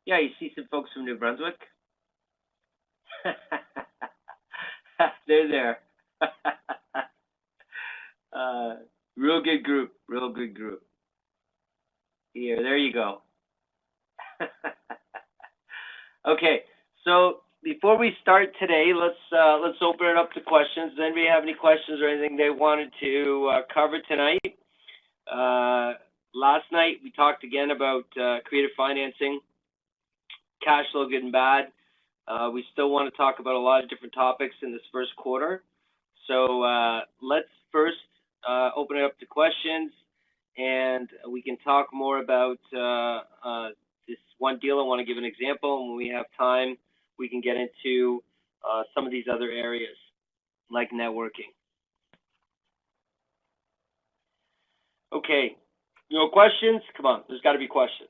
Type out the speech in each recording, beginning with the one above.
Yeah, you see some folks from New Brunswick. They're there. uh, real good group. Real good group. Here, there you go. Okay, so before we start today, let's open it up to questions. Does anybody have any questions or anything they wanted to cover tonight? Last night we talked again about creative financing, cash flow, good and bad. We still want to talk about a lot of different topics in this first quarter. So let's first open it up to questions, and we can talk more about this one deal. I want to give an example, and when we have time, we can get into some of these other areas, like networking. Okay, no questions? Come on, there's got to be questions.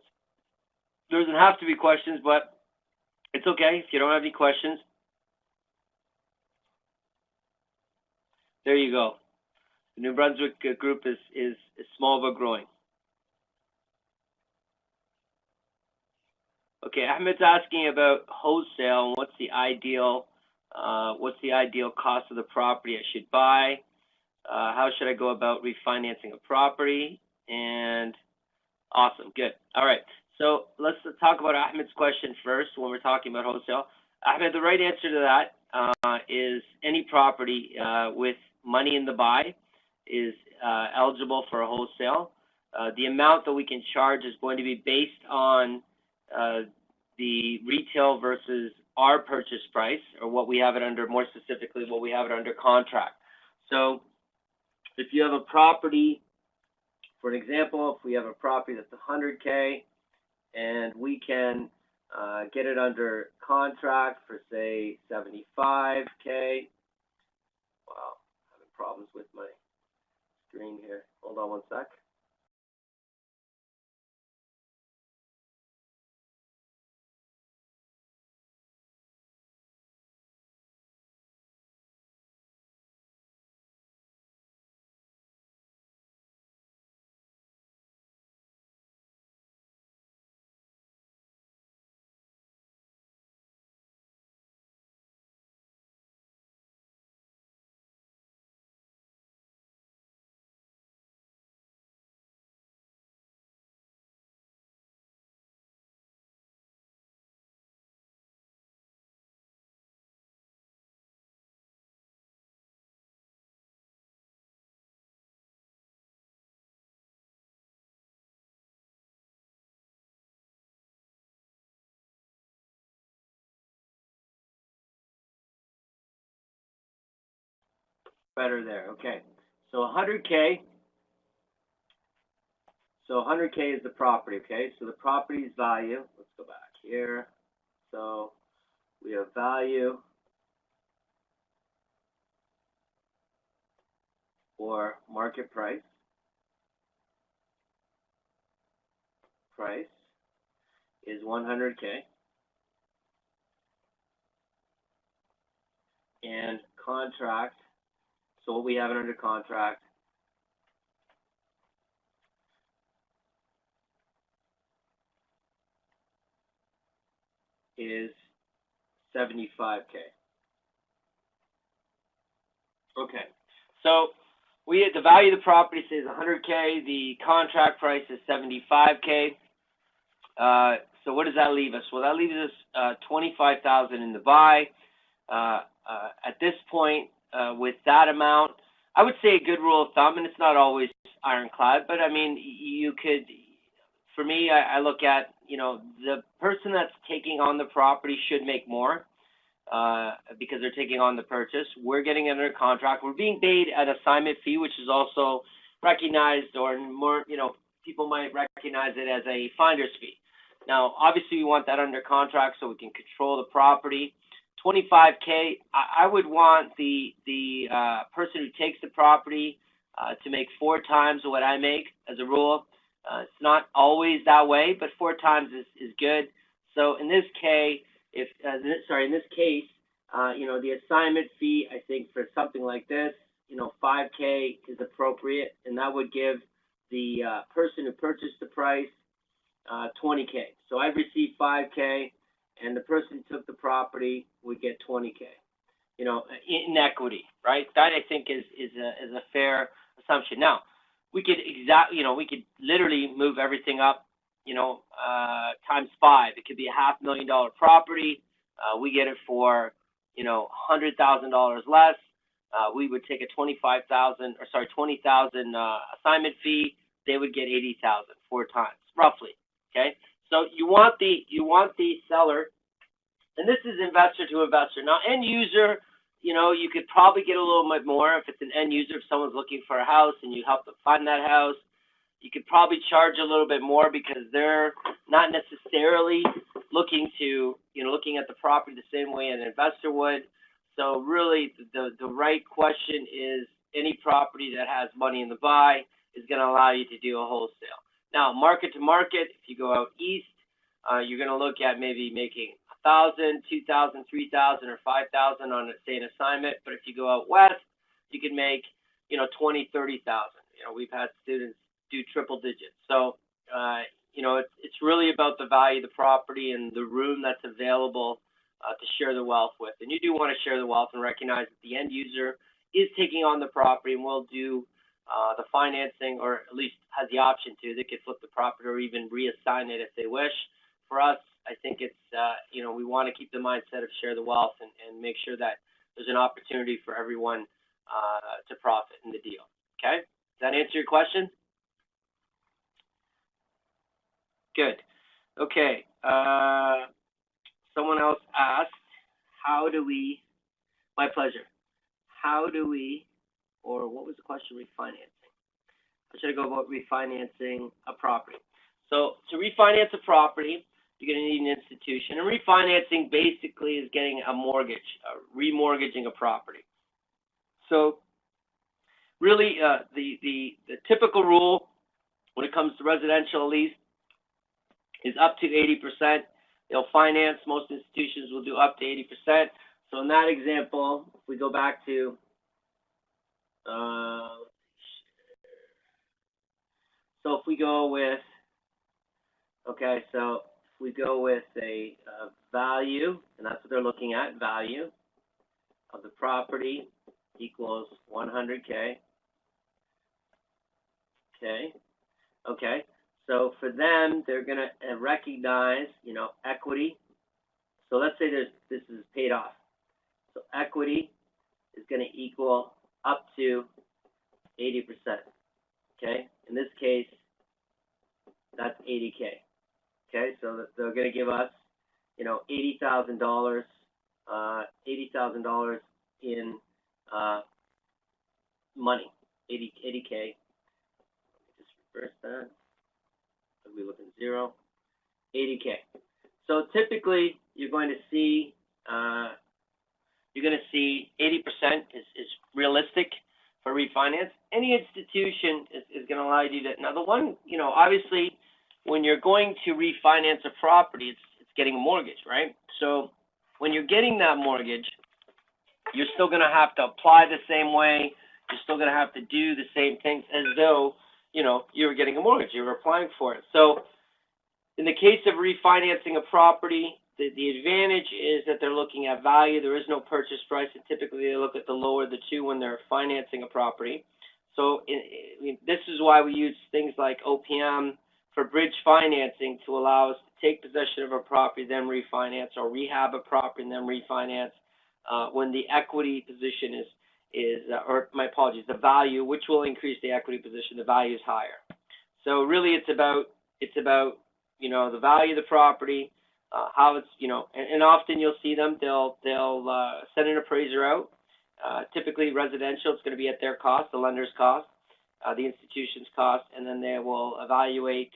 There doesn't have to be questions, but it's okay if you don't have any questions. There you go. The New Brunswick group is small but growing. Okay, Ahmed's asking about wholesale and what's the ideal cost of the property I should buy? How should I go about refinancing a property? And awesome, good. All right, so let's talk about Ahmed's question first when we're talking about wholesale. Ahmed, the right answer to that is any property with money in the buy is eligible for a wholesale. The amount that we can charge is going to be based on the retail versus our purchase price, or what we have it under, more specifically, what we have it under contract. So if you have a property, for an example, if we have a property that's 100K and we can get it under contract for, say, 75K. Wow, having problems with my screen here. Hold on one sec. Better there. Okay. So 100K. So 100K is the property. Okay. So the property's value. Let's go back here. So we have value or market price. Price is 100K. And contract. So what we have it under contract is 75K. Okay. So the value of the property says 100K. The contract price is 75K. So what does that leave us? Well, that leaves us 25,000 in the buy. At this point, with that amount, I would say a good rule of thumb, and it's not always ironclad, but I mean, you could. For me, I look at, the person that's taking on the property should make more because they're taking on the purchase. We're getting under contract. We're being paid an assignment fee, which is also recognized, or more, people might recognize it as a finder's fee. Now, obviously, we want that under contract so we can control the property. 25K, I would want the person who takes the property to make 4 times what I make as a rule. It's not always that way, but 4 times is good. So in this case, the assignment fee, I think for something like this, 5K is appropriate, and that would give the person who purchased the price 20K. So I've received 5K, and the person who took the property would get 20K. In equity, right? That I think is a fair assumption. Now, we could we could literally move everything up, times 5. It could be a $500,000 property. We get it for, $100,000 less. We would take a 20,000 assignment fee. They would get 80,000 4 times, roughly. Okay, so you want the seller, and this is investor to investor. Now, end user, you could probably get a little bit more if it's an end user. If someone's looking for a house and you help them find that house, you could probably charge a little bit more because they're not necessarily looking at the property the same way an investor would. So really, the right question is, any property that has money in the buy is going to allow you to do a wholesale. Now, market to market, if you go out east, you're going to look at maybe making 1,000, 2,000, 3,000, or 5,000 on, say, an assignment. But if you go out west, you can make, 20, 30,000. We've had students do triple digits. So, it's really about the value of the property and the room that's available to share the wealth with. And you do want to share the wealth and recognize that the end user is taking on the property and will do the financing, or at least has the option to. They could flip the property or even reassign it if they wish. For us, I think it's, we want to keep the mindset of share the wealth and make sure that there's an opportunity for everyone to profit in the deal. Okay? Does that answer your question? Good. Okay. Someone else asked, my pleasure. Or what was the question? Refinancing. How should I go about refinancing a property? So to refinance a property, you're going to need an institution. And refinancing basically is getting a mortgage, remortgaging a property. So really, the typical rule when it comes to residential, at least, is up to 80%. They'll finance. Most institutions will do up to 80%. So in that example, if we go back to so if we go with a value, and that's what they're looking at, value of the property equals 100K. Okay. So for them, they're going to recognize, equity. So let's say this is paid off. So equity is going to equal up to 80%. Okay. In this case, that's 80K. Okay. So they're going to give us, $80,000, $80,000 in money, 80K. Just reverse that. We look at 0, 80K. So typically, you're going to see 80% is realistic for refinance. Any institution is going to allow you to do that. Now, the one, obviously, when you're going to refinance a property, it's getting a mortgage, right? So when you're getting that mortgage, you're still going to have to apply the same way. You're still going to have to do the same things as though you were getting a mortgage, you were applying for it. So in the case of refinancing a property, the advantage is that they're looking at value. There is no purchase price, and typically they look at the lower of the two when they're financing a property. So this is why we use things like OPM for bridge financing to allow us to take possession of a property, then refinance, or rehab a property and then refinance when the equity position the value, which will increase the equity position, the value is higher. So really it's about the value of the property, how it's, and often you'll see them, they'll send an appraiser out. Typically residential, it's going to be at their cost, the lender's cost, the institution's cost, and then they will evaluate,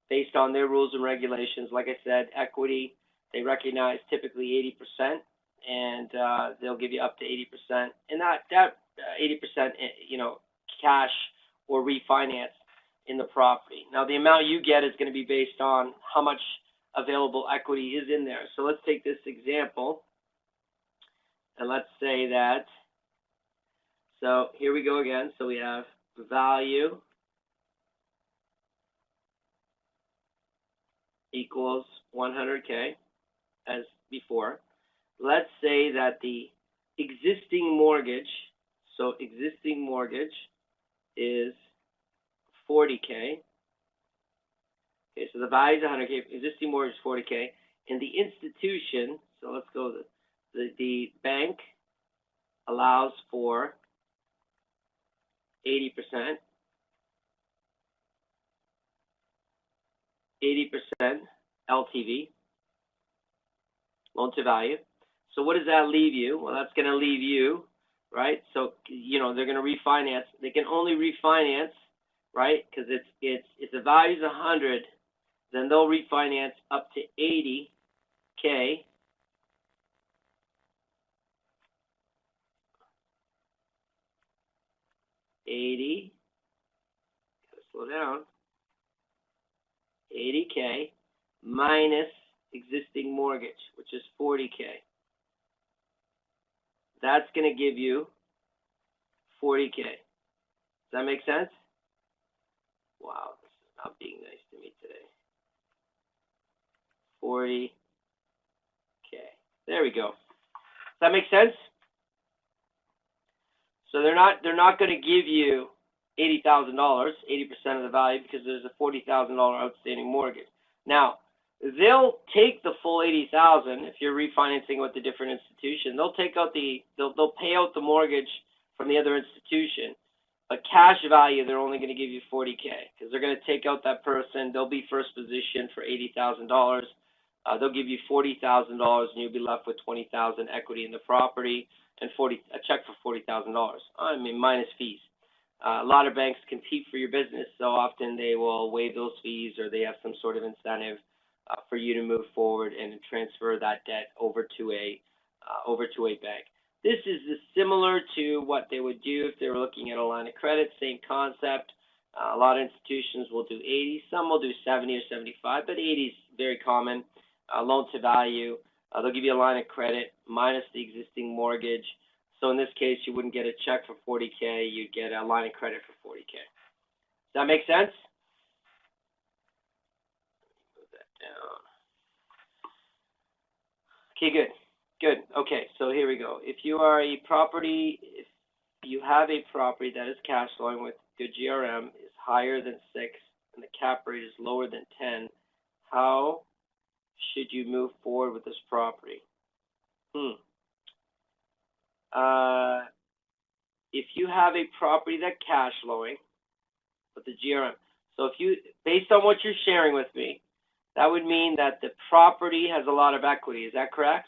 based on their rules and regulations. Like I said, equity, they recognize typically 80%. And they'll give you up to 80%, and that 80%, cash or refinance in the property. Now, the amount you get is going to be based on how much available equity is in there. So let's take this example, and let's say that. So here we go again. So we have value equals 100K as before. Let's say that the existing mortgage, so existing mortgage is 40K. Okay, so the value is 100K, existing mortgage is 40K, and the institution, so let's go, the bank allows for 80%, 80% LTV, loan to value. So what does that leave you? Well, that's going to leave you, right? So, you know, they're going to refinance. They can only refinance, right? Because it's if the value is 100, then they'll refinance up to 80K. Gotta slow down. 80K minus existing mortgage, which is 40K. That's going to give you 40K. Does that make sense? Wow, this is not being nice to me today. 40K. There we go. Does that make sense? So they're not going to give you $80,000, 80% of the value, because there's a $40,000 outstanding mortgage. Now, they'll take the full $80,000 if you're refinancing with a different institution. They'll take out they'll pay out the mortgage from the other institution, but cash value they're only going to give you 40K because they're going to take out that person. They'll be first position for $80,000. They'll give you $40,000, and you'll be left with $20,000 equity in the property and a check for $40,000. I mean, minus fees. A lot of banks compete for your business, so often they will waive those fees, or they have some sort of incentive for you to move forward and transfer that debt over to a bank. This is similar to what they would do if they were looking at a line of credit. Same concept. A lot of institutions will do 80, some will do 70 or 75, but 80 is very common. Loan to value. They'll give you a line of credit minus the existing mortgage. So in this case, you wouldn't get a check for 40K, you'd get a line of credit for 40K. Does that make sense? Move that down. Okay, good. Good. Okay, so here we go. If you have a property that is cash flowing with good GRM, is higher than 6, and the cap rate is lower than 10, how should you move forward with this property? If you have a property that's cash flowing with the GRM, so based on what you're sharing with me, that would mean that the property has a lot of equity. Is that correct?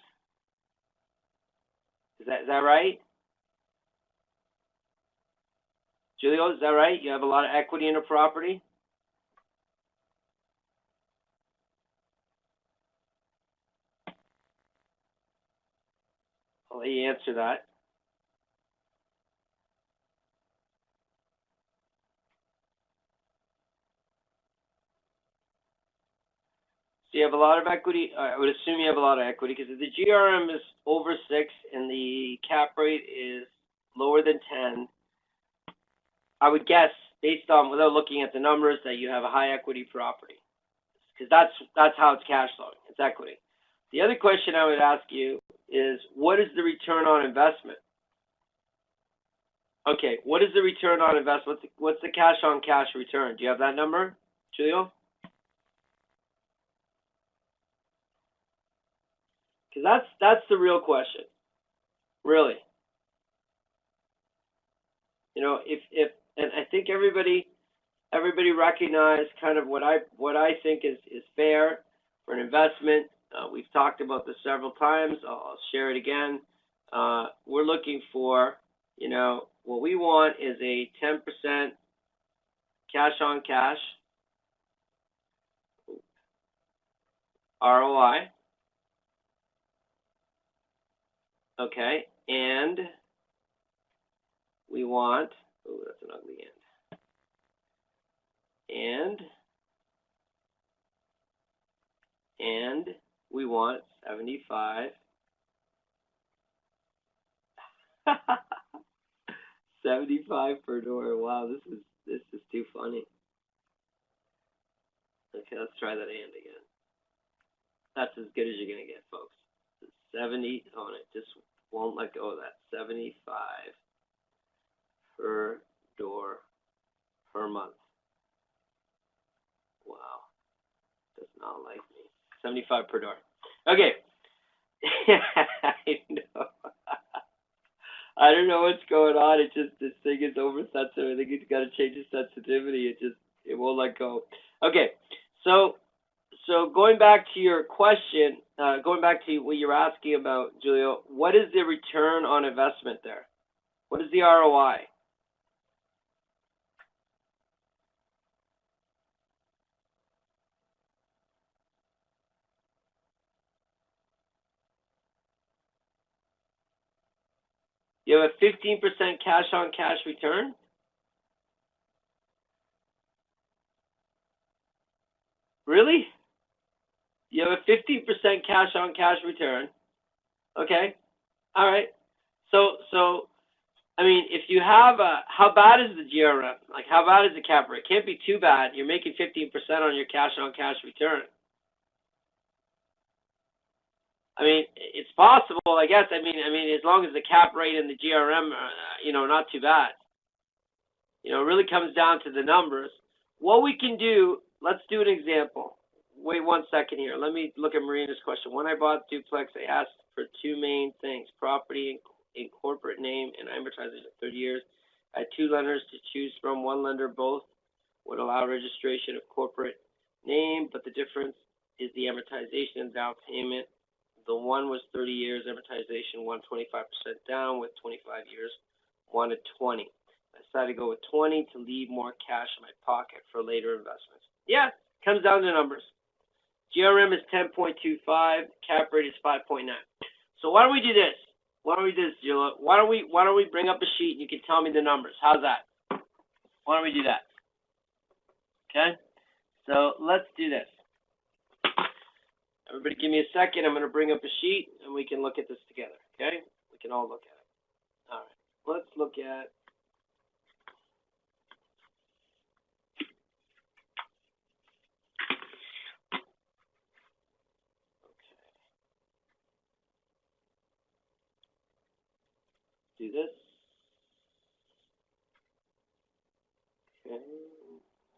Is that right? Julio, is that right? You have a lot of equity in a property? I'll let you answer that. So you have a lot of equity. I would assume you have a lot of equity because if the GRM is over 6 and the cap rate is lower than 10, I would guess, based on without looking at the numbers, that you have a high equity property because that's how it's cash flowing. It's equity. The other question I would ask you is, what is the return on investment? Okay, what is the return on investment? What's the cash on cash return? Do you have that number, Julio? Because that's the real question, really. You know, and I think everybody recognize kind of what I think is fair for an investment. We've talked about this several times. I'll share it again. We're looking for, you know, what we want is a 10% cash on cash ROI. Okay, and we want, oh, that's an ugly end. And we want 75. 75 per door. Wow, this is too funny. Okay, let's try that and again. That's as good as you're gonna get, folks. 70. Oh, and it just won't let go of that. 75 per door per month. Wow, does not like me. 75 per door. Okay. I know. I don't know what's going on. It just, this thing is oversensitive. I think it's got to change the sensitivity. It won't let go. Okay, so going back to your question, going back to what you're asking about, Julio, what is the return on investment there? What is the ROI? You have a 15% cash on cash return? Really? You have a 15% cash on cash return. Okay. All right. So I mean, if you have how bad is the GRM? Like, how bad is the cap rate? It can't be too bad. You're making 15% on your cash on cash return. I mean, it's possible, I guess. I mean, as long as the cap rate and the GRM, not too bad. It really comes down to the numbers. What we can do, let's do an example. Wait 1 second here. Let me look at Marina's question. When I bought duplex, I asked for two main things: property and corporate name, and amortization of 30 years. I had two lenders to choose from. One lender both would allow registration of corporate name, but the difference is the amortization and down payment. The one was 30 years amortization, one 25% down with 25 years, one at 20. I decided to go with 20 to leave more cash in my pocket for later investments. Yeah, comes down to numbers. GRM is 10.25, cap rate is 5.9. So why don't we do this? Why don't we do this, Gila? Why don't we bring up a sheet and you can tell me the numbers? How's that? Why don't we do that? Okay? So let's do this. Everybody give me a second. I'm going to bring up a sheet and we can look at this together. Okay? We can all look at it. All right. Let's look at do this. Okay.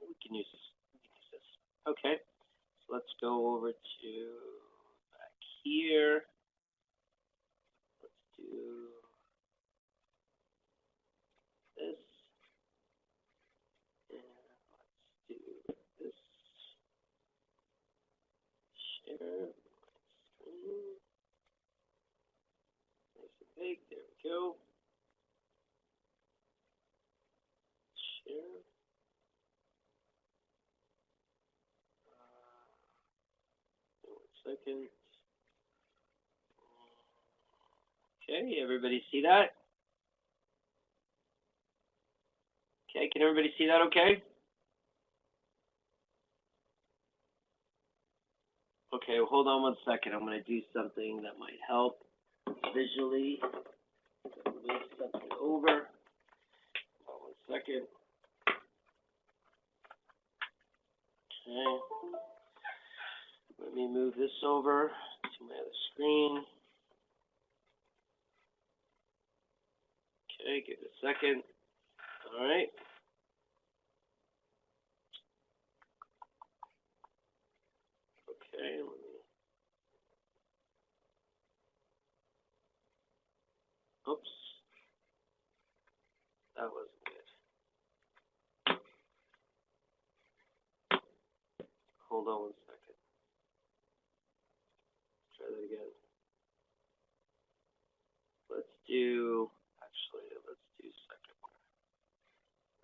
We can use this. Okay. So let's go over to back here. Let's do this. And let's do this. Share screen. Nice and big. There we go. Share. 1 second. Okay, everybody see that? Okay, can everybody see that okay? Okay, well, hold on 1 second. I'm going to do something that might help visually. Move something over. Hold on 1 second. Okay. Let me move this over to my other screen. Okay, give it a second. All right. Okay, let me. Oops. That wasn't good. Hold on 1 second. Try that again. Let's do second one.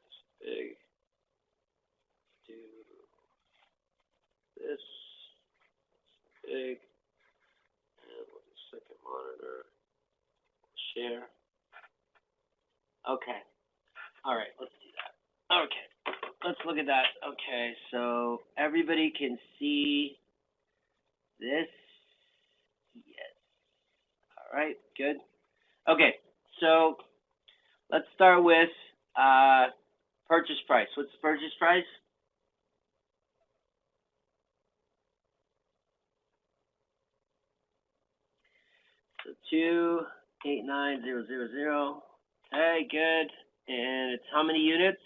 Nice big. Let's do this. Big. And we'll do second monitor. Share. Okay. All right, let's do that. Okay. Let's look at that. Okay, so everybody can see this. Yes. All right, good. Okay, so let's start with purchase price. What's the purchase price? 289,000. Okay, good. And it's how many units?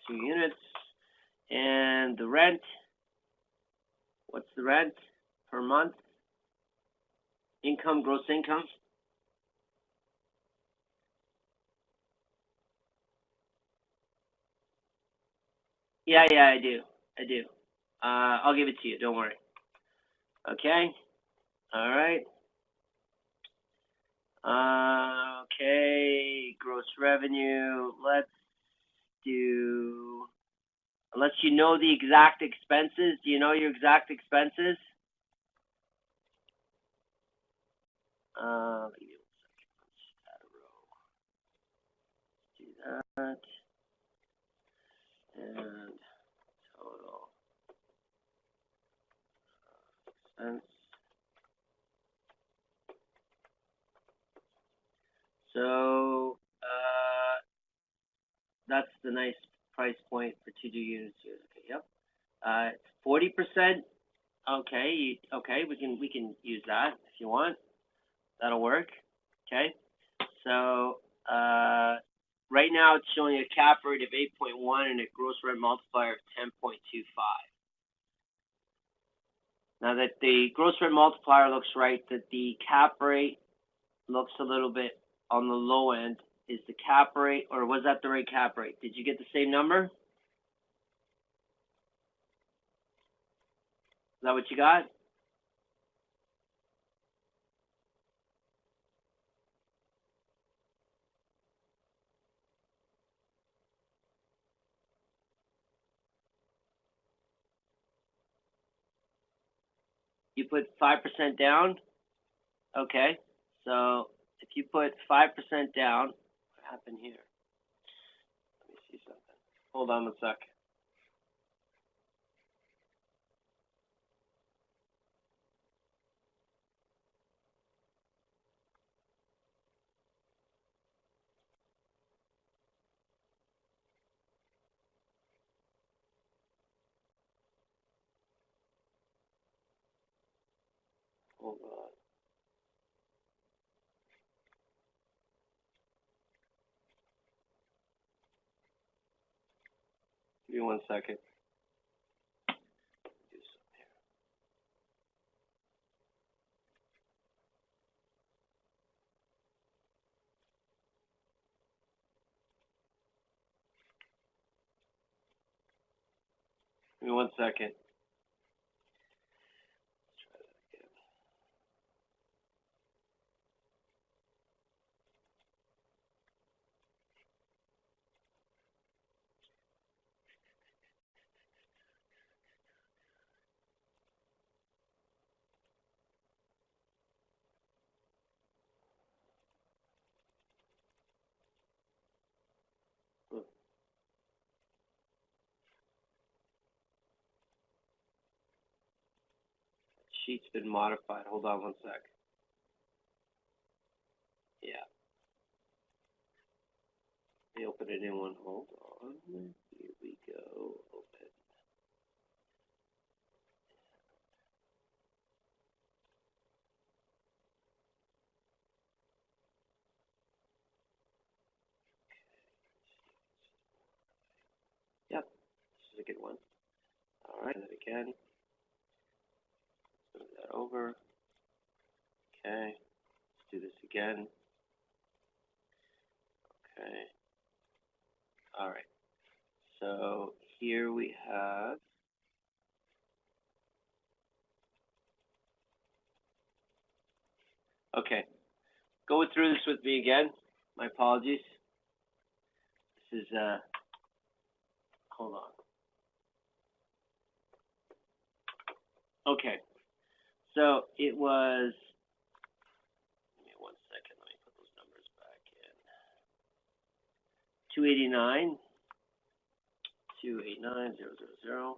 2 units. And the rent, what's the rent per month? Income, gross income? Yeah, I do. I'll give it to you, don't worry. Okay, all right. Okay, gross revenue, let's do, unless you know the exact expenses, do you know your exact expenses? Give me 1 second, let's add a row. Do that, and total expense. So, that's the nice price point for 2 units here. Okay, yep. 40%. Okay, we can use that if you want. That'll work. Okay. So, right now it's showing a cap rate of 8.1 and a gross rent multiplier of 10.25. Now that the gross rent multiplier looks right, that the cap rate looks a little bit on the low end. Is the cap rate, or was that the right cap rate? Did you get the same number? Is that what you got? You put 5% down? Okay. So if you put 5% down, what happened here? Let me see something. Hold on 1 sec. Hold on. Give me 1 second. Do something here. Give me 1 second. Let's try that again. Sheet's been modified. Hold on 1 sec. Yeah. Let me open a new one. Hold on. Here we go. Open. Yep. This is a good one. All right. And then again. Move that over. Okay. Let's do this again. Okay. All right. So here we have. Okay. Go through this with me again. My apologies. This is hold on. Okay. So it was, give me 1 second, let me put those numbers back in. 289, 289,000.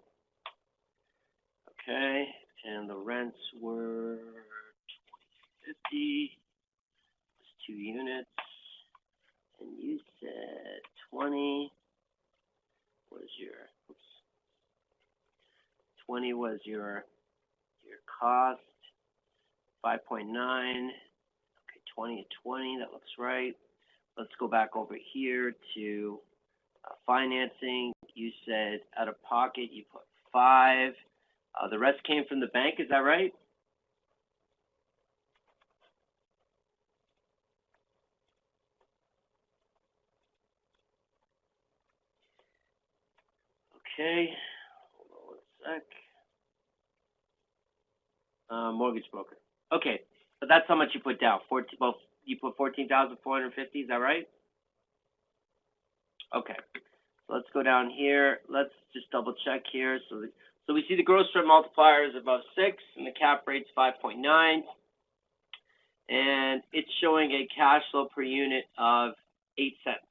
Okay, and the rents were 2050. It's 2 units, and you said 20 was your, 20 was your cost, 5.9. Okay, 20 and 20, that looks right. Let's go back over here to financing. You said out of pocket, you put 5. The rest came from the bank, is that right? Okay, hold on one sec. Mortgage broker. Okay, but that's how much you put down. You put 14,450. Is that right? Okay. So let's go down here. Let's just double check here. So we see the gross rent multiplier is above 6, and the cap rate's 5.9, and it's showing a cash flow per unit of 8 cents.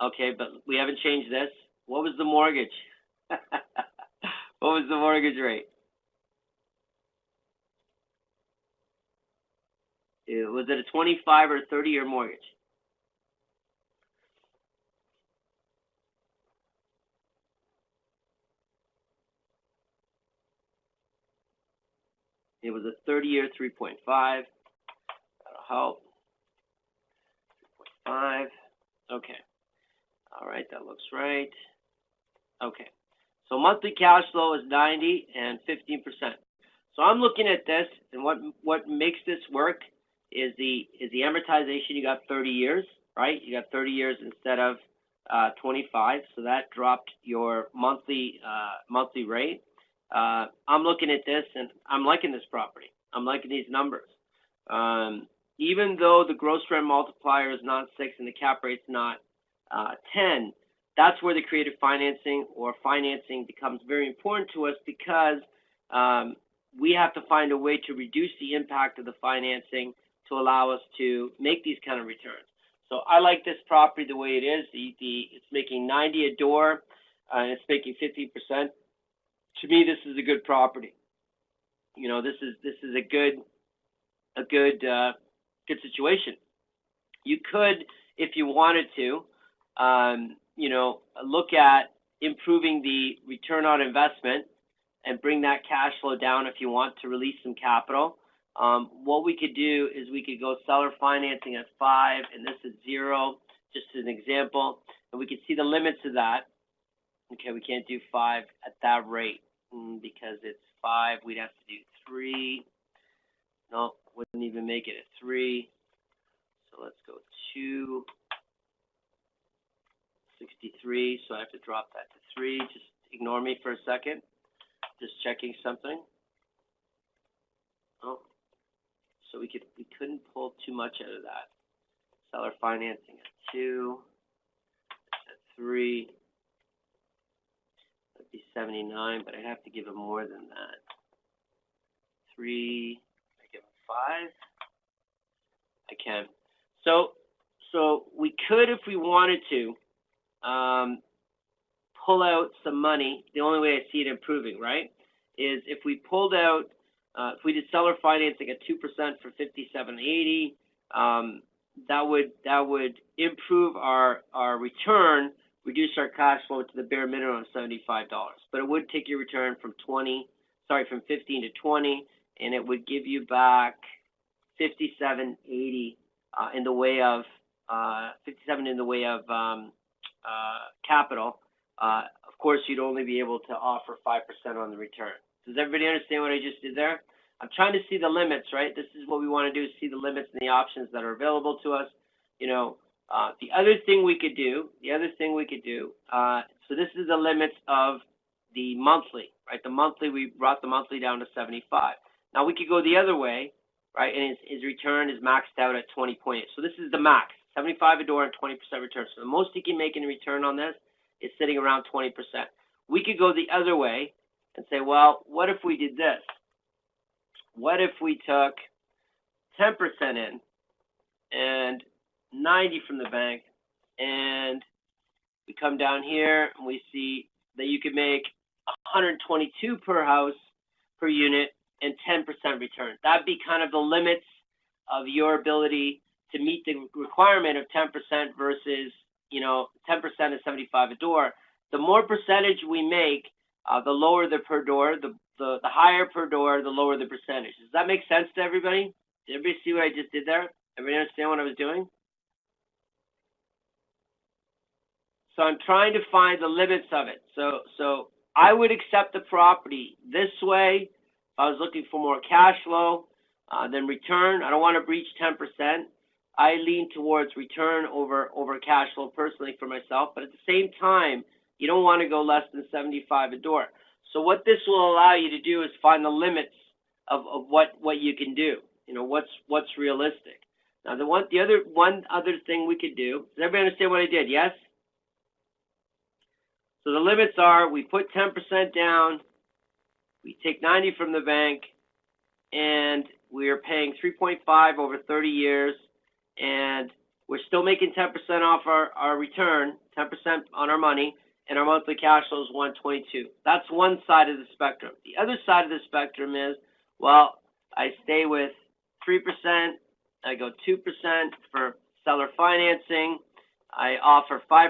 Okay, but we haven't changed this. What was the mortgage? What was the mortgage rate? Was it a 25 or 30-year mortgage? It was a 30-year 3.5. That'll help. 3.5. Okay. All right, that looks right. Okay. So monthly cash flow is 90 and 15%. So I'm looking at this, and what makes this work is the amortization. You got 30 years, right? You got 30 years instead of 25, so that dropped your monthly rate. I'm looking at this, and I'm liking this property. I'm liking these numbers. Even though the gross rent multiplier is not 6 and the cap rate's not 10, that's where the creative financing or financing becomes very important to us, because we have to find a way to reduce the impact of the financing to allow us to make these kind of returns. So I like this property the way it is. It's making 90 a door, and it's making 15%. To me, this is a good property. You know, this is a good situation. You could, if you wanted to, look at improving the return on investment and bring that cash flow down if you want to release some capital. What we could do is we could go seller financing at 5 and this is 0, just as an example, and we could see the limits of that. Okay, we can't do 5 at that rate because it's 5. We'd have to do 3. No, wouldn't even make it at 3. So let's go 263. So I have to drop that to 3. Just ignore me for a second. Just checking something. Oh, so we couldn't pull too much out of that. Seller financing at 2. At 3. That'd be 79, but I'd have to give him more than that. 3. I give him 5. I can. So we could, if we wanted to, pull out some money. The only way I see it improving, right, is if we pulled out, if we did seller financing at 2% for $57.80, that would improve our return, reduce our cash flow to the bare minimum of $75. But it would take your return from 15 to 20, and it would give you back $57.80 in the way of capital. Of course, you'd only be able to offer 5% on the return. Does everybody understand what I just did there? I'm trying to see the limits, right? This is what we want to do, is see the limits and the options that are available to us. The other thing we could do, so this is the limits of the monthly, right? The monthly, we brought the monthly down to 75. Now we could go the other way, right? And his return is maxed out at 20.8. So this is the max, 75 a door and 20% return. So the most he can make in return on this is sitting around 20%. We could go the other way and say, well, what if we did this? What if we took 10% in and 90 from the bank, and we come down here and we see that you could make 122 per house per unit and 10% return. That'd be kind of the limits of your ability to meet the requirement of 10% versus, 10% is 75 a door. The more percentage we make, The lower the per door, the higher per door, the lower the percentage. Does that make sense to everybody? Did everybody see what I just did there? Everybody understand what I was doing? So I'm trying to find the limits of it. So I would accept the property this way if I was looking for more cash flow than return. I don't want to breach 10%. I lean towards return over cash flow personally for myself, but at the same time, you don't want to go less than 75 a door. So what this will allow you to do is find the limits of what you can do. You know, what's realistic. Now one other thing we could do. Does everybody understand what I did? Yes? So the limits are, we put 10% down, we take 90 from the bank, and we are paying 3.5 over 30 years, and we're still making 10% off our return, 10% on our money, and our monthly cash flow is 122. That's one side of the spectrum. The other side of the spectrum is, well, I stay with 3%, I go 2% for seller financing, I offer 5%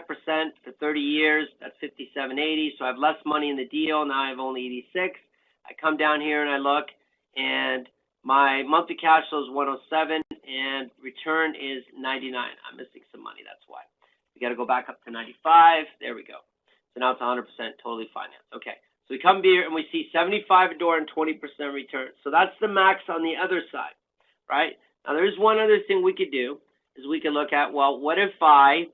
for 30 years, that's 57.80, so I have less money in the deal, now I have only 86. I come down here and I look, and my monthly cash flow is 107, and return is 99. I'm missing some money, that's why. We got to go back up to 95, there we go. So now it's 100% totally financed. Okay, so we come here and we see 75 a door and 20% return. So that's the max on the other side, right? Now there's one other thing we could do, is we could look at, well, what if I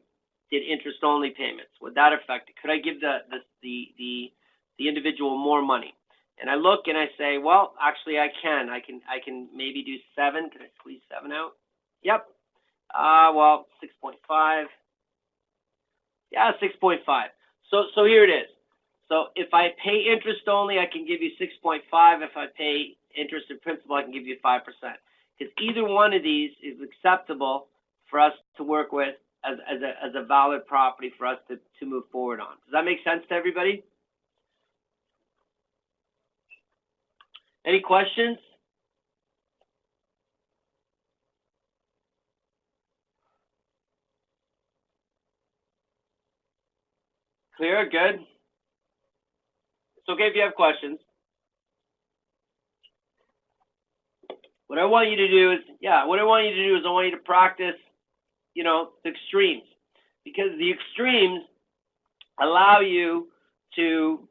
did interest-only payments? Would that affect it? Could I give the individual more money? And I look and I say, well, actually I can maybe do 7. Can I squeeze 7 out? Yep. Well, 6.5. Yeah, 6.5. So here it is. So if I pay interest only, I can give you 6.5. If I pay interest and principal, I can give you 5%. Because either one of these is acceptable for us to work with as a valid property for us to move forward on. Does that make sense to everybody? Any questions? Clear? Good? It's okay if you have questions. What I want you to do is, I want you to practice, the extremes. Because the extremes allow you to,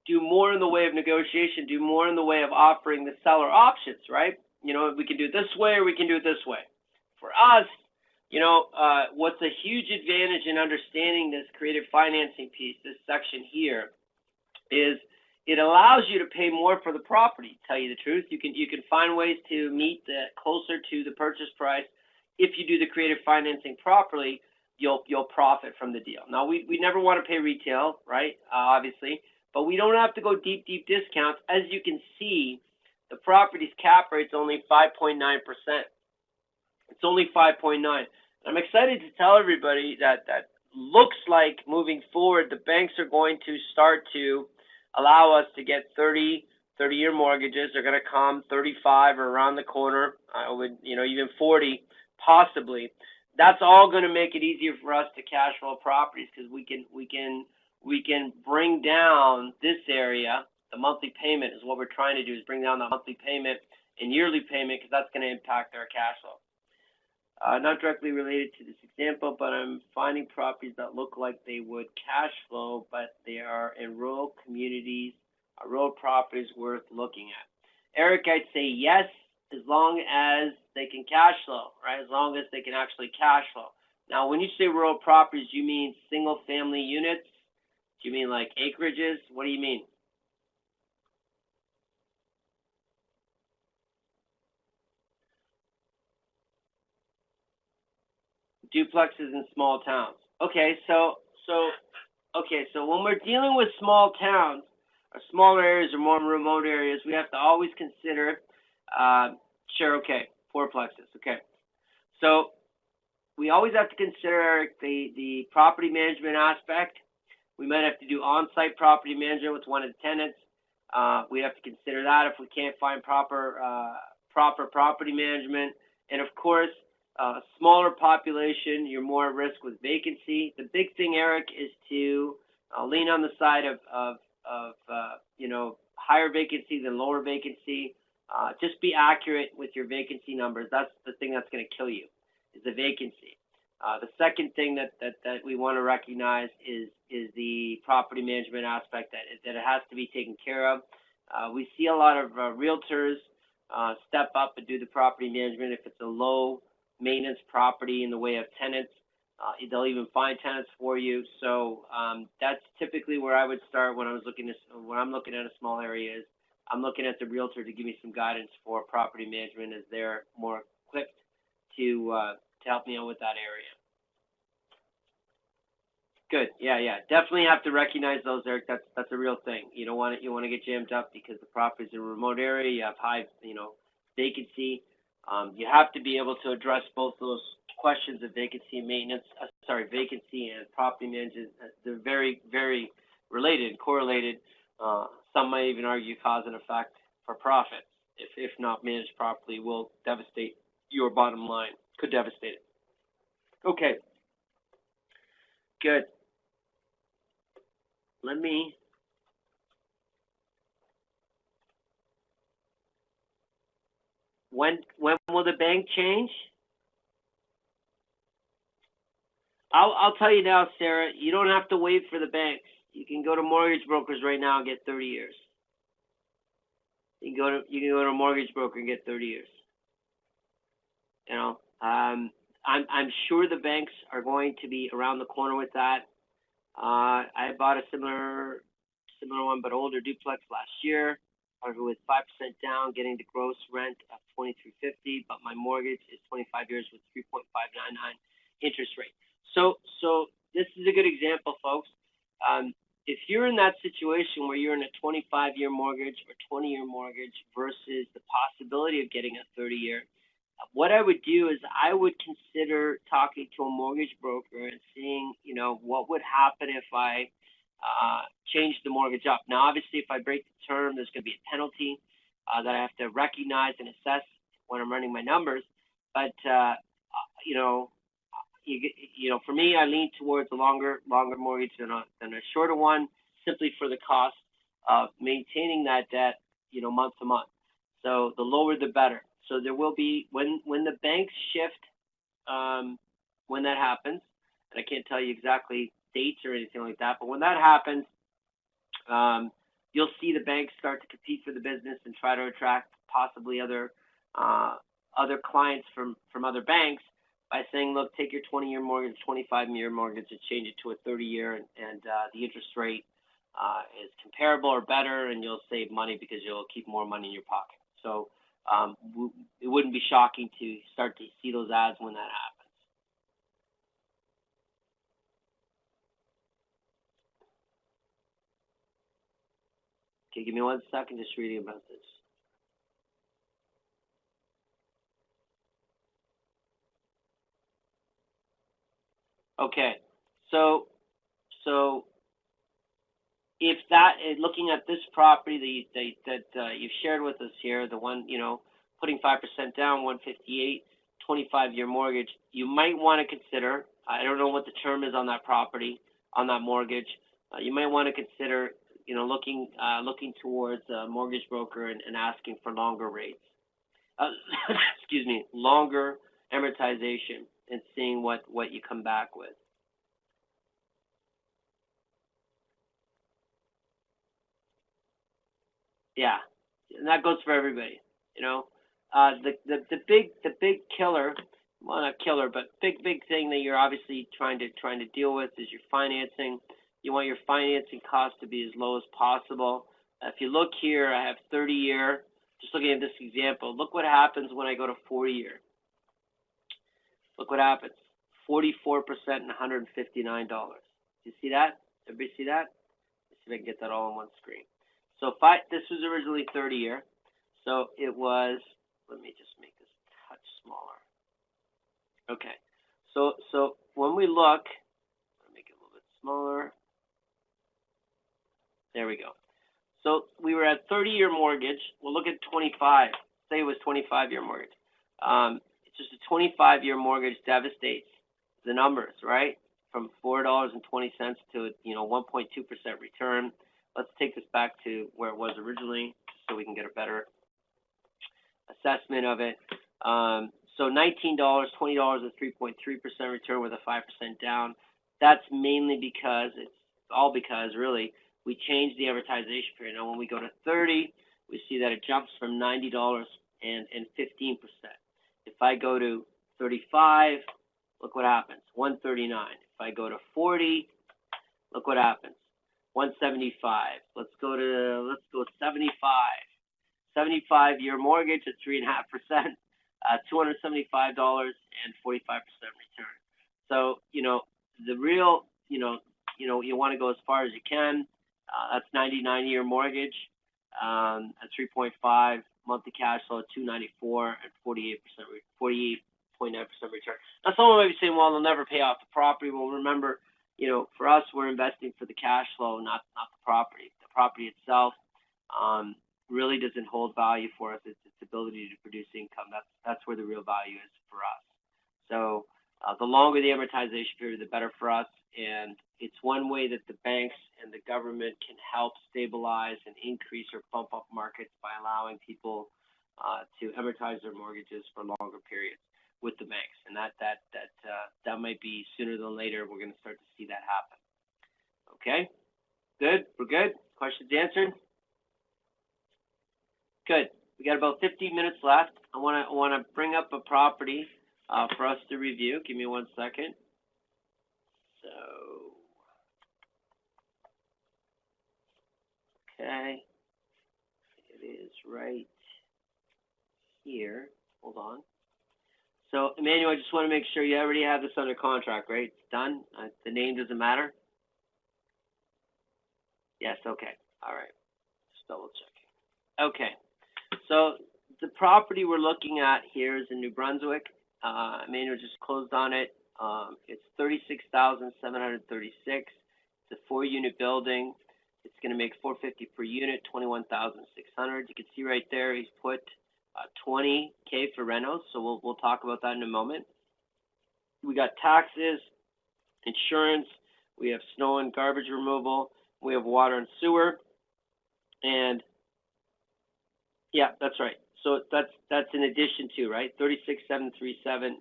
do more in the way of negotiation, do more in the way of offering the seller options, right? We can do it this way or we can do it this way. For us, what's a huge advantage in understanding this creative financing piece, this section here, is it allows you to pay more for the property. To tell you the truth, you can find ways to meet closer to the purchase price. If you do the creative financing properly, you'll profit from the deal. Now we never want to pay retail, right? Obviously, but we don't have to go deep discounts. As you can see, the property's cap rate's only 5.9%. It's only 5.9. I'm excited to tell everybody that looks like moving forward, the banks are going to start to allow us to get 30-year mortgages. They're going to come 35 or around the corner, even 40 possibly. That's all going to make it easier for us to cash flow properties because we can bring down this area. The monthly payment is what we're trying to do, is bring down the monthly payment and yearly payment because that's going to impact our cash flow. Not directly related to this example, but I'm finding properties that look like they would cash flow, but they are in rural communities, rural properties worth looking at. Eric, I'd say yes, as long as they can cash flow, right? As long as they can actually cash flow. Now, when you say rural properties, you mean single-family units? Do you mean like acreages? What do you mean? Duplexes in small towns. Okay, so when we're dealing with small towns or smaller areas or more remote areas, we have to always consider fourplexes. Okay, so we always have to consider the property management aspect. We might have to do on-site property management with one of the tenants. We have to consider that if we can't find proper property management, and of course. Smaller population, you're more at risk with vacancy. The big thing, Eric, is to I'll lean on the side of higher vacancy than lower vacancy. Just be accurate with your vacancy numbers. That's the thing that's going to kill you, is the vacancy. The second thing that we want to recognize is the property management aspect, that it has to be taken care of. We see a lot of realtors step up and do the property management if it's a low maintenance property in the way of tenants. They'll even find tenants for you. So that's typically where I would start when I'm looking at a small area. Is I'm looking at the realtor to give me some guidance for property management, as they're more equipped to help me out with that area. Good. Yeah. Definitely have to recognize those, Eric. That's a real thing. You don't want it. You want to get jammed up because the property's in a remote area. You have high, vacancy. You have to be able to address both those questions of vacancy and maintenance. Vacancy and property management. They're very, very related and correlated. Some might even argue cause and effect for profit. If not managed properly, will devastate your bottom line. Could devastate it. Okay. Good. When will the bank change? I'll tell you now, Sarah, you don't have to wait for the banks. You can go to mortgage brokers right now and get 30 years. You can go to a mortgage broker and get 30 years. I'm sure the banks are going to be around the corner with that. I bought a similar one, but older duplex last year. With 5% down, getting the gross rent of $2,350, but my mortgage is 25 years with 3.599 interest rate. So this is a good example, folks. If you're in that situation where you're in a 25-year mortgage or 20-year mortgage versus the possibility of getting a 30-year, what I would do is I would consider talking to a mortgage broker and seeing, what would happen if I change the mortgage up. Now, obviously, if I break the term, there's going to be a penalty that I have to recognize and assess when I'm running my numbers. But for me, I lean towards a longer mortgage than a shorter one, simply for the cost of maintaining that debt, month to month. So the lower, the better. So there will be, when the banks shift, when that happens, and I can't tell you exactly dates or anything like that, but when that happens, you'll see the banks start to compete for the business and try to attract possibly other clients from other banks by saying, look, take your 20-year mortgage, 25-year mortgage, and change it to a 30-year, and the interest rate is comparable or better, and you'll save money because you'll keep more money in your pocket. So it wouldn't be shocking to start to see those ads when that happens. Okay, give me 1 second, just reading about this. Okay, so if that, looking at this property that you've shared with us here, the one, putting 5% down, 158, 25-year mortgage, you might want to consider, I don't know what the term is on that property, on that mortgage, you might want to consider, looking towards a mortgage broker and asking for longer rates. Longer amortization, and seeing what you come back with. Yeah, and that goes for everybody. The big killer, well, not killer, but big thing that you're obviously trying to deal with is your financing. You want your financing cost to be as low as possible. If you look here, I have 30-year. Just looking at this example, look what happens when I go to 40-year. Look what happens. 44% and $159. You see that? Everybody see that? Let's see if I can get that all on one screen. So this was originally 30-year. So it was, let me just make this a touch smaller. Okay. So when we look, I'll make it a little bit smaller. There we go. So we were at 30-year mortgage. We'll look at 25. Say it was 25-year mortgage. It's just a 25-year mortgage devastates the numbers, right? from $4.20 to, 1.2% return. Let's take this back to where it was originally so we can get a better assessment of it. So $19, $20 and 3.3% return with a 5% down. That's mainly because really we changed the amortization period. Now when we go to 30, we see that it jumps from $90 and 15%. If I go to 35, look what happens, 139. If I go to 40, look what happens, 175. Let's go 75. 75-year mortgage at 3.5%, $275 and 45% return. So, the real, you want to go as far as you can. That's 99-year mortgage at 3.5, monthly cash flow at 294 and 48.9% return. Now, someone might be saying, well, they'll never pay off the property. Well, remember, for us, we're investing for the cash flow, not the property. The property itself really doesn't hold value for us. It's its ability to produce income. That's where the real value is for us. So the longer the amortization period, the better for us. And it's one way that the banks and the government can help stabilize and increase or bump up markets by allowing people to amortize their mortgages for longer periods with the banks. And that might be sooner than later. We're going to start to see that happen. Okay, good. We're good. Questions answered. Good. We got about 15 minutes left. I want to bring up a property for us to review. Give me 1 second. So, okay, it is right here. Hold on. So, Emmanuel, I just want to make sure you already have this under contract, right? It's done. The name doesn't matter. Yes. Okay. All right. Just double checking. Okay. So the property we're looking at here is in New Brunswick. Emmanuel just closed on it. It's $36,736. It's a 4-unit building. It's going to make $450 per unit, $21,600. You can see right there he's put $20K for renos. So we'll talk about that in a moment. We got taxes, insurance. We have snow and garbage removal. We have water and sewer, and yeah, that's right. So that's in addition to, right? 36,737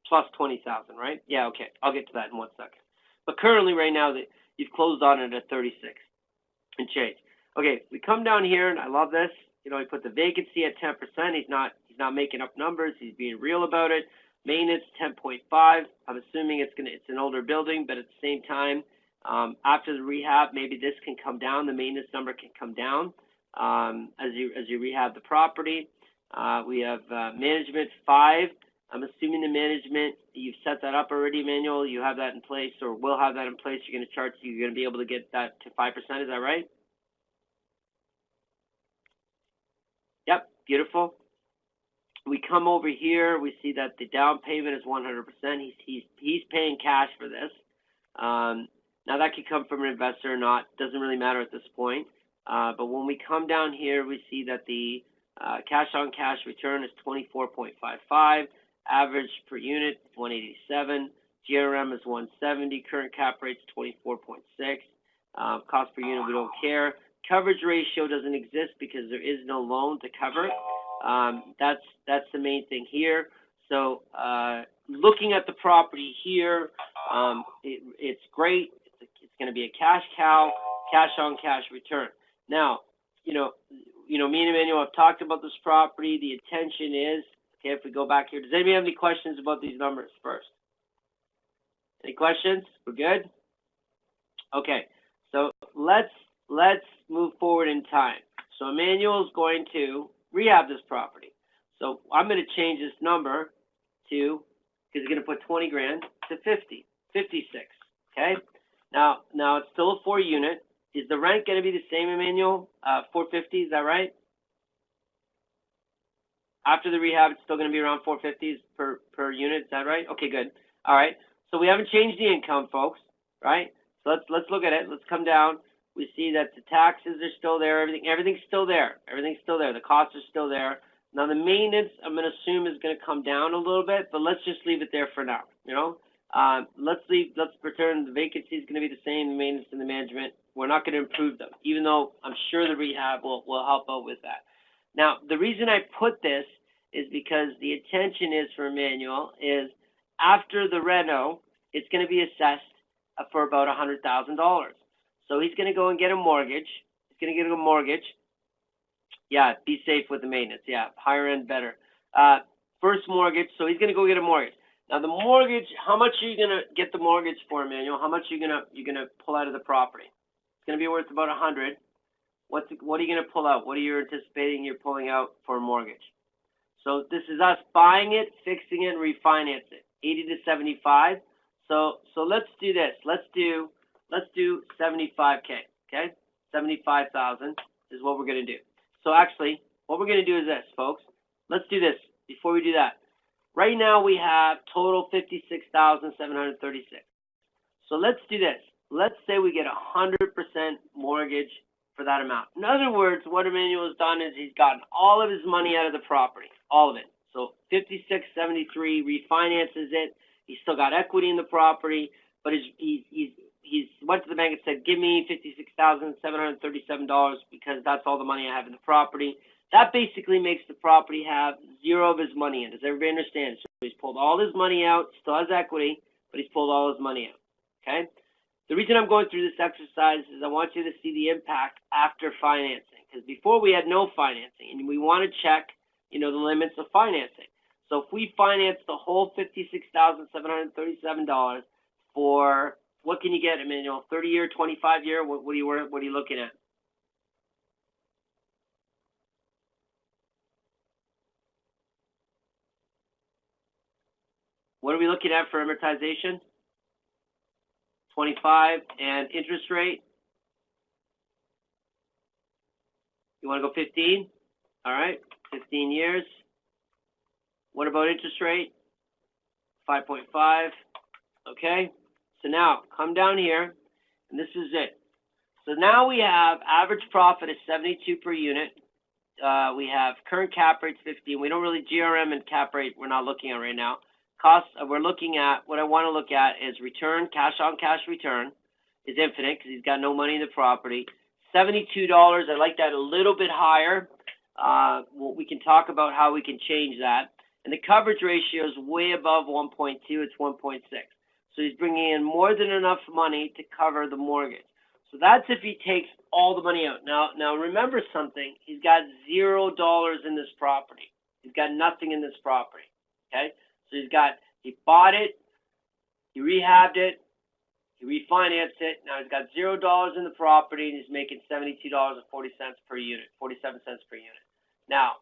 plus 20,000, right? Yeah, okay. I'll get to that in 1 second. But currently, right now, you've closed on it at 36 and change. Okay, we come down here, and I love this. He put the vacancy at 10%. He's not making up numbers. He's being real about it. Maintenance 10.5. I'm assuming it's an older building, but at the same time, after the rehab, maybe this can come down. The maintenance number can come down. As you rehab the property. We have management 5. I'm assuming the management, you've set that up already, Emmanuel. You have that in place, or will have that in place. You're going to be able to get that to 5%. Is that right? Yep, beautiful. We come over here. We see that the down payment is 100%. He's paying cash for this. Now that could come from an investor or not. Doesn't really matter at this point. But when we come down here, we see that the cash-on-cash return is 24.55, average per unit 187, GRM is 170, current cap rate is 24.6, cost per unit we don't care. Coverage ratio doesn't exist because there is no loan to cover it. That's the main thing here. So looking at the property here, it's great. It's going to be a cash cow, cash-on-cash return. Now, me and Emmanuel have talked about this property. The intention is, okay, if we go back here, does anybody have any questions about these numbers first? Any questions? We're good? Okay, so let's move forward in time. So Emmanuel's going to rehab this property. So I'm going to change this number to, because he's going to put 20 grand to 56, okay? Now it's still a 4-unit. Is the rent going to be the same, Emmanuel? 450, is that right? After the rehab, it's still going to be around 450s per unit, is that right? Okay, good. All right. So we haven't changed the income, folks, right? So let's look at it. Let's come down. We see that the taxes are still there. Everything's still there. Everything's still there. The costs are still there. Now the maintenance, I'm going to assume, is going to come down a little bit, but let's just leave it there for now. Let's pretend the vacancy is going to be the same, the maintenance and the management. We're not going to improve them, even though I'm sure the rehab will help out with that. Now, the reason I put this is because the intention is for Emmanuel is after the reno, it's going to be assessed for about $100,000. So he's going to go and get a mortgage. He's going to get a mortgage. Yeah, be safe with the maintenance. Yeah, higher end better. First mortgage, so he's going to go get a mortgage. Now the mortgage, how much are you going to get the mortgage for, Emmanuel? How much are you going to pull out of the property? It's going to be worth about 100. What are you going to pull out? What are you anticipating you're pulling out for a mortgage? So this is us buying it, fixing it, and refinance it. 80 to 75. So let's do this. Let's do 75K. Okay, 75,000 is what we're going to do. So actually, what we're going to do is this, folks. Let's do this before we do that. Right now we have total 56,736. So let's do this. Let's say we get 100% mortgage for that amount. In other words, what Emmanuel has done is he's gotten all of his money out of the property, all of it. So 5673 refinances it. He's still got equity in the property, but he's went to the bank and said, give me $56,737 because that's all the money I have in the property. That basically makes the property have zero of his money in. Does everybody understand? So he's pulled all his money out, still has equity, but he's pulled all his money out. Okay? The reason I'm going through this exercise is I want you to see the impact after financing. Because before we had no financing, and we want to check, the limits of financing. So if we finance the whole $56,737 for, what can you get, Emmanuel? 30-year, 25-year? What are you looking at? What are we looking at for amortization? 25. And interest rate? You want to go 15? All right, 15 years. What about interest rate? 5.5. Okay, so now come down here, and this is it. So now we have average profit is 72 per unit. We have current cap rates 15. We don't really GRM and cap rate we're not looking at right now. Costs we're looking at, what I want to look at is return, cash on cash return is infinite because he's got no money in the property. $72, I like that a little bit higher. We can talk about how we can change that. And the coverage ratio is way above 1.2, it's 1.6. So he's bringing in more than enough money to cover the mortgage. So that's if he takes all the money out. Now remember something, he's got $0 in this property. He's got nothing in this property, okay? So he bought it, he rehabbed it, he refinanced it. Now he's got $0 in the property, and he's making $72.40 per unit, 47 cents per unit. Now,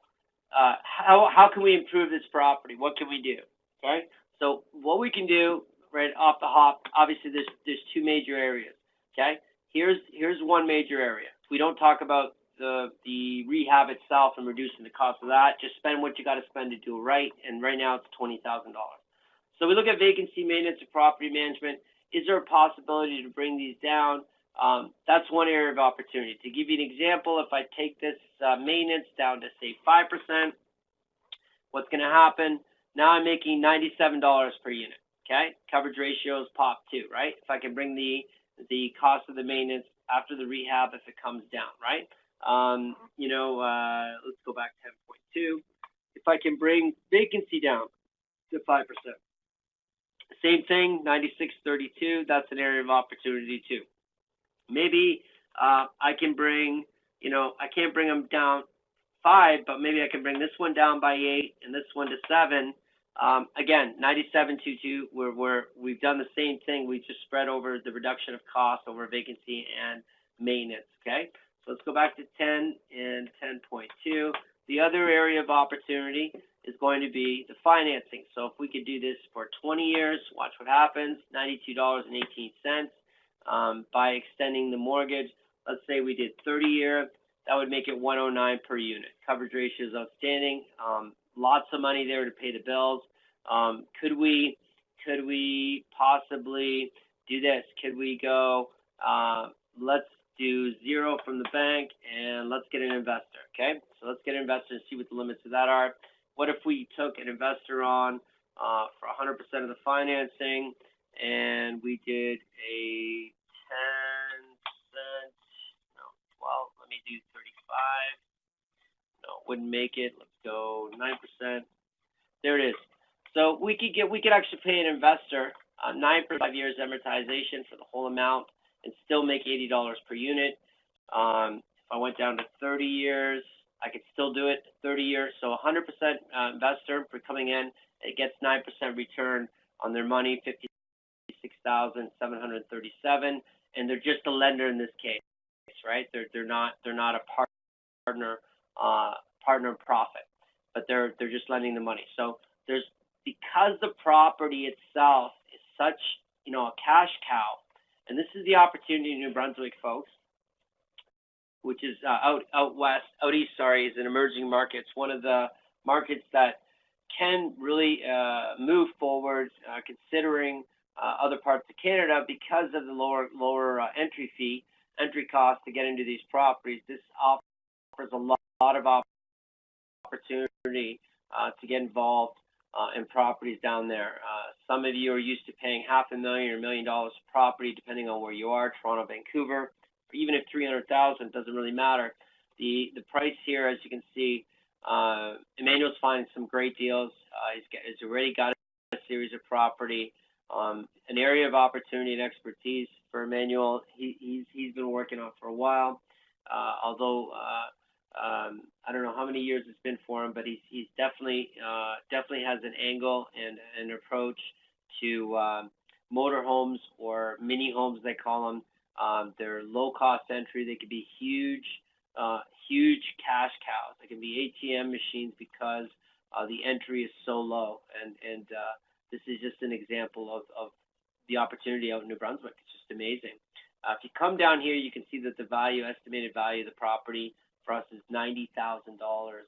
how can we improve this property? What can we do? Okay, so what we can do right off the hop, obviously there's two major areas. Okay, here's one major area. We don't talk about the rehab itself and reducing the cost of that. Just spend what you got to spend to do it right, and right now it's $20,000. So we look at vacancy maintenance and property management. Is there a possibility to bring these down? That's one area of opportunity. To give you an example, if I take this maintenance down to say 5%, what's going to happen? Now I'm making $97 per unit. Okay, coverage ratios pop too, right? If I can bring the cost of the maintenance after the rehab, if it comes down, right? Let's go back to 10.2. If I can bring vacancy down to 5%, same thing, 96.32. That's an area of opportunity too. Maybe I can bring, I can't bring them down 5, but maybe I can bring this one down by 8 and this one to 7. Again, 97.22. We've done the same thing. We just spread over the reduction of cost over vacancy and maintenance. Okay, so let's go back to 10 and 10.2. The other area of opportunity is going to be the financing. So if we could do this for 20 years, watch what happens. $92.18 by extending the mortgage. Let's say we did 30-year. That would make it $109 per unit. Coverage ratio is outstanding. Lots of money there to pay the bills. Could we possibly do this? Could we go, let's do 0 from the bank and let's get an investor, okay? So let's get an investor and see what the limits of that are. What if we took an investor on for 100% of the financing and we did a 10 cent, no, 12, let me do 35, no, wouldn't make it, let's go 9%, there it is. So we could actually pay an investor 9 for 5 years amortization for the whole amount and still make $80 per unit. If I went down to 30 years, I could still do it 30 years. So 100% investor for coming in, it gets 9% return on their money, 56,737, and they're just a lender in this case, right? They're not a partner profit, but they're just lending the money. So there's, because the property itself is such, a cash cow, and this is the opportunity in New Brunswick, folks, which is out east, is an emerging market. It's one of the markets that can really move forward, considering other parts of Canada because of the lower entry cost to get into these properties. This offers a lot of opportunity to get involved in properties down there. Some of you are used to paying $500,000 or $1 million per property, depending on where you are, Toronto, Vancouver, or even if $300,000, doesn't really matter. The price here, as you can see, Emmanuel's finding some great deals. He's already got a series of property, an area of opportunity and expertise for Emmanuel. He's been working on for a while, although I don't know how many years it's been for him, but he's definitely has an angle and an approach to motorhomes, or mini homes they call them. They're low cost entry. They could be huge cash cows. They can be ATM machines because the entry is so low. And this is just an example of the opportunity out in New Brunswick. It's just amazing. If you come down here, you can see that the estimated value of the property for us is $90,000,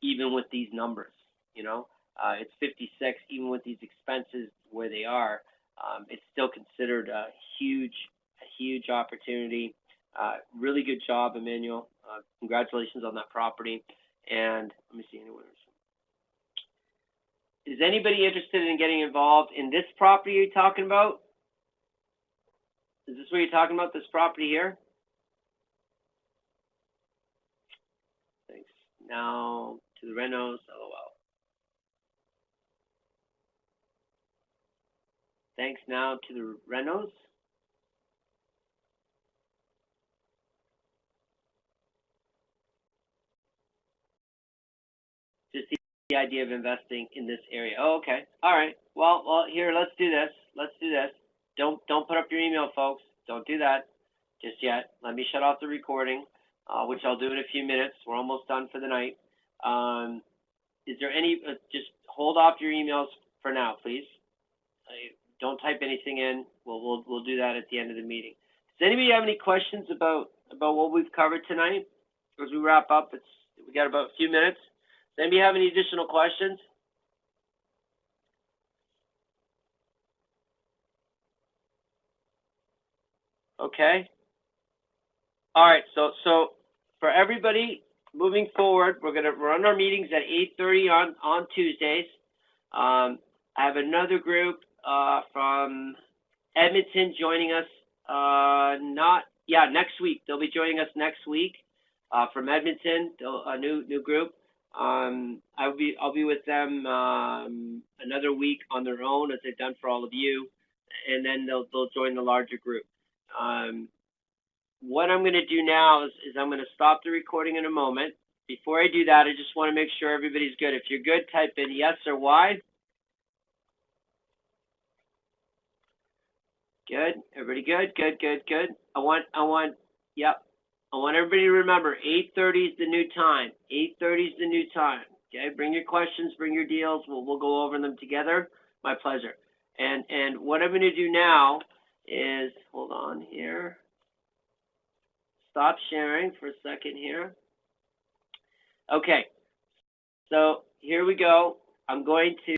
even with these numbers. It's 56, even with these expenses where they are. It's still considered a huge opportunity. Really good job, Emmanuel. Congratulations on that property. And let me see anyone. Is anybody interested in getting involved in this property you're talking about? Is this what you're talking about, this property here? Thanks. Now to the renos, LOL. Thanks now to the renos. Just the idea of investing in this area. Oh, okay. All right. Well, here, let's do this. Don't put up your email, folks. Don't do that just yet. Let me shut off the recording, which I'll do in a few minutes. We're almost done for the night. Is there any? Just hold off your emails for now, please. Don't type anything in. We'll do that at the end of the meeting. Does anybody have any questions about what we've covered tonight? As we wrap up, we got about a few minutes. Does anybody have any additional questions? Okay. All right. So for everybody moving forward, we're gonna run our meetings at 8:30 on Tuesdays. I have another group from Edmonton joining us. Next week. They'll be joining us next week from Edmonton. A new group. I'll be with them another week on their own, as they've done for all of you, and then they'll join the larger group. What I'm going to do now is I'm going to stop the recording in a moment. Before I do that, I just want to make sure everybody's good. If you're good, type in yes or Y. Good. Everybody good? Good. I want everybody to remember 8:30 is the new time. 8:30 is the new time. Okay, bring your questions, bring your deals. We'll go over them together. My pleasure. And what I'm going to do now is, hold on here. Stop sharing for a second here. Okay. So here we go. I'm going to